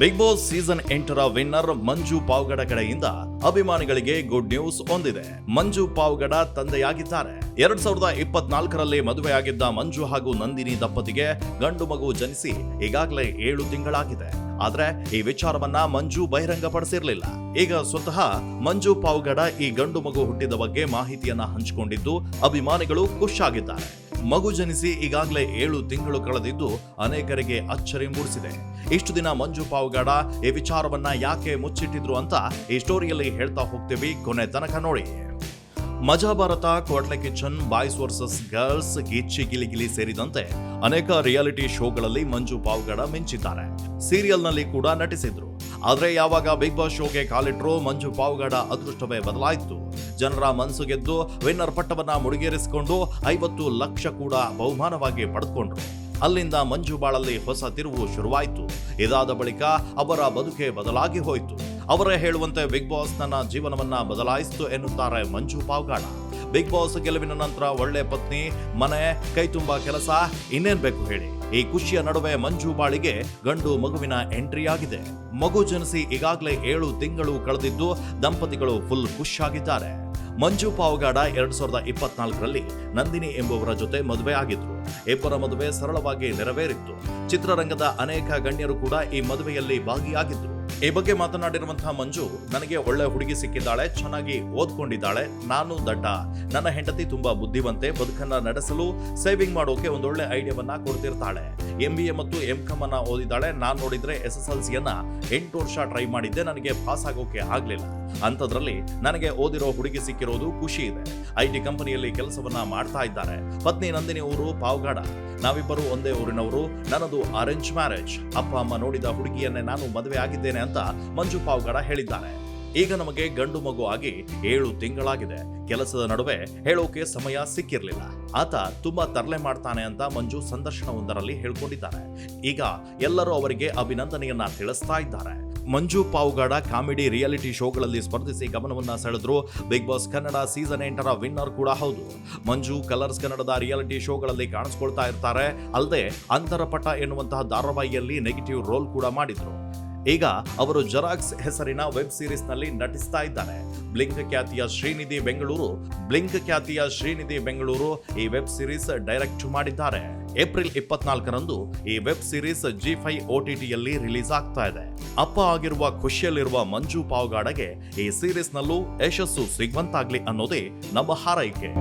Big boss season 8ರ winner ಮಂಜು ಪಾವಗಡ ಕಡೆಯಿಂದ ಅಭಿಮಾನಿಗಳಿಗೆ ಗುಡ್ ನ್ಯೂಸ್ ಹೊಂದಿದೆ. ಮಂಜು ಪಾವಗಡ ತಂದೆಯಾಗಿದ್ದಾರೆ. 2024ರಲ್ಲಿ ಮದುವೆಯಾಗಿದ್ದ ಮಂಜು ಹಾಗೂ ನಂದಿನಿ ದಂಪತಿಗೆ ಗಂಡು ಮಗು ಜನಿಸಿ ಈಗಾಗಲೇ 7 ತಿಂಗಳಾಗಿದೆ. ಆದ್ರೆ ಈ ವಿಚಾರವನ್ನ ಮಂಜು ಬಹಿರಂಗಪಡಿಸಿರಲಿಲ್ಲ. ಈಗ ಸ್ವತಃ ಮಂಜು ಪಾವಗಡ ಈ ಗಂಡು ಮಗು ಹುಟ್ಟಿದ ಬಗ್ಗೆ ಮಾಹಿತಿಯನ್ನ ಹಂಚಿಕೊಂಡಿದ್ದು ಅಭಿಮಾನಿಗಳು ಖುಷಿಯಾಗಿದ್ದಾರೆ. ಮಗು ಜನಿಸಿ ಈಗಾಗಲೇ 7 ತಿಂಗಳು ಕಳೆದಿದ್ದು ಅನೇಕರಿಗೆ ಅಚ್ಚರಿ ಮೂಡಿಸಿದೆ. ಇಷ್ಟು ದಿನ ಮಂಜು ಪಾವಗಡ ಈ ವಿಚಾರವನ್ನ ಯಾಕೆ ಮುಚ್ಚಿಟ್ಟಿದ್ರು ಅಂತ ಈ ಸ್ಟೋರಿಯಲ್ಲಿ ಹೇಳ್ತಾ ಹೋಗ್ತೀವಿ, ಕೊನೆ ತನಕ ನೋಡಿ. ಮಜಾ ಭಾರತ, ಕೋಟ್ಲೆ kitchen, boys versus girls, Gicchi Giligili ಸೇರಿದಂತೆ ಅನೇಕ ರಿಯಾಲಿಟಿ ಶೋಗಳಲ್ಲಿ ಮಂಜು ಪಾವಗಡ ಮಿಂಚಿದ್ದಾರೆ. ಸೀರಿಯಲ್ನಲ್ಲಿ ಕೂಡ ನಟಿಸಿದ್ರು. ಆದ್ರೆ ಯಾವಾಗ ಬಿಗ್ ಬಾಸ್ ಶೋಗೆ ಕಾಲಿಟ್ರು ಮಂಜು ಪಾವಗಡ ಅದೃಷ್ಟವೇ ಬದಲಾಯಿತು. ಜನರ ಮನಸ್ಸು ಗೆದ್ದು ವಿನ್ನರ್ ಪಟ್ಟವನ್ನ ಮುಡಿಗೇರಿಸಿಕೊಂಡು 50 ಲಕ್ಷ ಕೂಡ ಬಹುಮಾನವಾಗಿ ಪಡೆದುಕೊಂಡ್ರು. ಅಲ್ಲಿಂದ ಮಂಜು ಬಾಳಲ್ಲಿ ಹೊಸ ತಿರುವು ಶುರುವಾಯಿತು. ಇದಾದ ಬಳಿಕ ಅವರ ಬದುಕೆ ಬದಲಾಗಿ ಹೋಯಿತು. ಅವರೇ ಹೇಳುವಂತೆ ಬಿಗ್ ಬಾಸ್ ನನ್ನ ಜೀವನವನ್ನ ಬದಲಾಯಿಸಿತು ಎನ್ನುತ್ತಾರೆ ಮಂಜು ಪಾವಗಡ. ಬಿಗ್ ಬಾಸ್ ಗೆಲುವಿನ ನಂತರ ಒಳ್ಳೆ ಪತ್ನಿ, ಮನೆ, ಕೈ ತುಂಬಾ ಕೆಲಸ, ಇನ್ನೇನ್ ಬೇಕು ಹೇಳಿ. ಈ ಖುಷಿಯ ನಡುವೆ ಮಂಜು ಬಾಳಿಗೆ ಗಂಡು ಮಗುವಿನ ಎಂಟ್ರಿ ಆಗಿದೆ. ಮಗು ಜನಿಸಿ ಈಗಾಗಲೇ 7 ತಿಂಗಳು ಕಳೆದಿದ್ದು ದಂಪತಿಗಳು ಫುಲ್ ಖುಷಿಯಾಗಿದ್ದಾರೆ. ಮಂಜು ಪಾವಗಡ 2024ರಲ್ಲಿ ನಂದಿನಿ ಎಂಬುವರ ಜೊತೆ ಮದುವೆ ಆಗಿದ್ರು. ಇಬ್ಬರ ಮದುವೆ ಸರಳವಾಗಿ ನೆರವೇರಿತ್ತು. ಚಿತ್ರರಂಗದ ಅನೇಕ ಗಣ್ಯರು ಕೂಡ ಈ ಮದುವೆಯಲ್ಲಿ ಭಾಗಿಯಾಗಿದ್ರು. ಈ ಬಗ್ಗೆ ಮಾತನಾಡಿರುವಂತಹ ಮಂಜು, ನನಗೆ ಒಳ್ಳೆ ಹುಡುಗಿ ಸಿಕ್ಕಿದ್ದಾಳೆ, ಚೆನ್ನಾಗಿ ಓದ್ಕೊಂಡಿದ್ದಾಳೆ, ನಾನು ದಡ್ಡ, ನನ್ನ ಹೆಂಡತಿ ತುಂಬಾ ಬುದ್ಧಿವಂತೆ, ಬದುಕನ್ನ ನಡೆಸಲು ಸೇವಿಂಗ್ ಮಾಡೋಕೆ ಒಂದೊಳ್ಳೆ ಐಡಿಯಾವನ್ನ ಕೊಡ್ತಿರ್ತಾಳೆ. MBA ಮತ್ತು MCom ಅನ್ನ ಓದಿದ್ದಾಳೆ. ನಾನ್ ನೋಡಿದ್ರೆ SSLCಯನ್ನ 8 ವರ್ಷ ಟ್ರೈ ಮಾಡಿದ್ದೆ, ನನಗೆ ಪಾಸ್ ಆಗೋಕೆ ಆಗ್ಲಿಲ್ಲ. ಅಂಥದ್ರಲ್ಲಿ ನನಗೆ ಓದಿರೋ ಹುಡುಗಿ ಸಿಕ್ಕಿರೋದು ಖುಷಿ ಇದೆ. IT ಕಂಪನಿಯಲ್ಲಿ ಕೆಲಸವನ್ನ ಮಾಡ್ತಾ ಇದ್ದಾರೆ. ಪತ್ನಿ ನಂದಿನಿ ಊರು ಪಾವಗಡ. ನಾವಿಬ್ಬರು ಒಂದೇ ಊರಿನವರು. ನನ್ನದು ಅರೇಂಜ್ ಮ್ಯಾರೇಜ್. ಅಪ್ಪ ಅಮ್ಮ ನೋಡಿದ ಹುಡುಗಿಯನ್ನೇ ನಾನು ಮದುವೆ ಆಗಿದ್ದೇನೆ ಅಂತ ಮಂಜು ಪಾವಗಡ ಹೇಳಿದ್ದಾರೆ. ಈಗ ನಮಗೆ ಗಂಡು ಮಗು ಆಗಿ 7 ತಿಂಗಳಾಗಿದೆ. ಕೆಲಸದ ನಡುವೆ ಹೇಳೋಕೆ ಸಮಯ ಸಿಕ್ಕಿರ್ಲಿಲ್ಲ. ಆತ ತುಂಬಾ ತರಲೆ ಮಾಡ್ತಾನೆ ಅಂತ ಮಂಜು ಸಂದರ್ಶನವೊಂದರಲ್ಲಿ ಹೇಳ್ಕೊಂಡಿದ್ದಾರೆ. ಈಗ ಎಲ್ಲರೂ ಅವರಿಗೆ ಅಭಿನಂದನೆಯನ್ನ ತಿಳಿಸ್ತಾ ಇದ್ದಾರೆ. ಮಂಜು ಪಾವಗಡ ಕಾಮಿಡಿ ರಿಯಾಲಿಟಿ ಶೋಗಳಲ್ಲಿ ಸ್ಪರ್ಧಿಸಿ ಗಮನವನ್ನ ಸೆಳೆದ್ರು. ಬಿಗ್ ಬಾಸ್ ಕನ್ನಡ ಸೀಸನ್ 8ರ ವಿನ್ನರ್ ಕೂಡ ಹೌದು. ಮಂಜು ಕಲರ್ಸ್ ಕನ್ನಡದ ರಿಯಾಲಿಟಿ ಶೋಗಳಲ್ಲಿ ಕಾಣಿಸ್ಕೊಳ್ತಾ ಇರ್ತಾರೆ. ಅಲ್ಲದೆ ಅಂತರಪಟ ಎನ್ನುವಂತಹ ಧಾರಾವಾಹಿಯಲ್ಲಿ ನೆಗೆಟಿವ್ ರೋಲ್ ಕೂಡ ಮಾಡಿದ್ರು. ಈಗ ಅವರು ಜೆರಾಕ್ಸ್ ಹೆಸರಿನ ವೆಬ್ ಸೀರೀಸ್ ನಲ್ಲಿ ನಟಿಸ್ತಾ ಇದ್ದಾರೆ. ಬ್ಲಿಂಕ್ ಖ್ಯಾತಿಯ ಶ್ರೀನಿಧಿ ಬೆಂಗಳೂರು ಈ ವೆಬ್ ಸೀರೀಸ್ ಡೈರೆಕ್ಟ್ ಮಾಡಿದ್ದಾರೆ. ಏಪ್ರಿಲ್ 24ರಂದು ಈ ವೆಬ್ ಸೀರೀಸ್ G5 OTTಯಲ್ಲಿ ರಿಲೀಸ್ ಆಗ್ತಾ ಇದೆ. ಅಪ್ಪ ಆಗಿರುವ ಖುಷಿಯಲ್ಲಿರುವ ಮಂಜು ಪಾವಗಡಗೆ ಈ ಸೀರೀಸ್ ನಲ್ಲೂ ಯಶಸ್ಸು ಸಿಗುವಂತಾಗ್ಲಿ ಅನ್ನೋದೇ ನಮ್ಮ ಹಾರೈಕೆ.